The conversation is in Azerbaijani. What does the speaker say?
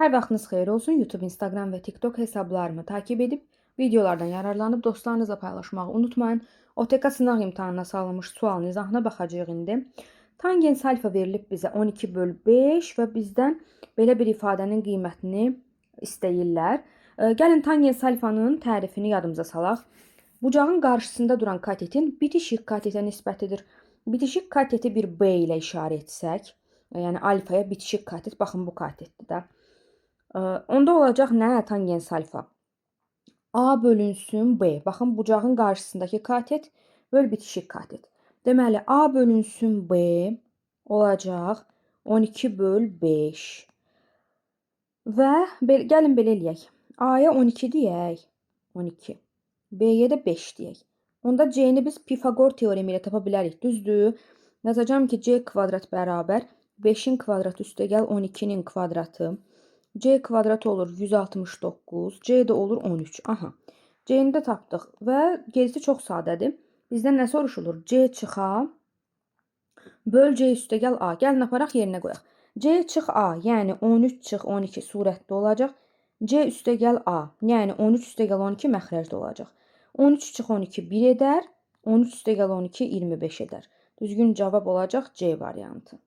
Hər vaxtınız xeyir olsun. YouTube, Instagram və TikTok hesablarımı takib edib, videolardan yararlanıb dostlarınızla paylaşmağı unutmayın. OTK sınaq imtahanına salınmış sualın izahına baxacağıq indi. Tangens alfa verilib bizə 12/5 və bizdən belə bir ifadənin qiymətini istəyirlər. Gəlin tangens alfanın tərifini yadımıza salaq. Bucağın qarşısında duran katetin bitişik katetə nisbətidir. Bitişik kateti bir B ilə işarə etsək, yəni alfaya bitişik katet, baxın bu katetdir də. Onda olacaq nə? Tangens alfa. A bölünsün B. Baxın, bucağın qarşısındakı katet böl bitişik katet. Deməli, A bölünsün B olacaq 12/5. Və gəlin belə eləyək. A-ya 12 deyək. 12. B-yə də 5 deyək. Onda C-ni biz Pifagor teoremi ilə tapa bilərik. Düzdür? Yazacağım ki, C kvadrat bərabər 5-in kvadratı üstəgəl 12-nin kvadratı. C kvadrat olur 169, C də olur 13. Aha. C-ni də tapdıq və gerisi çox sadədir. Bizdən nə soruşulur? C çıxa böl C üstəgəl A. Gəlin aparaq yerinə qoyaq. C çıx A, yəni 13 çıx 12 surətdə olacaq. C üstəgəl A, yəni 13 üstəgəl 12 məxrəcdə olacaq. 13 çıx 12 1 edər, 13 üstəgəl 12 25 edər. Düzgün cavab olacaq C variantı.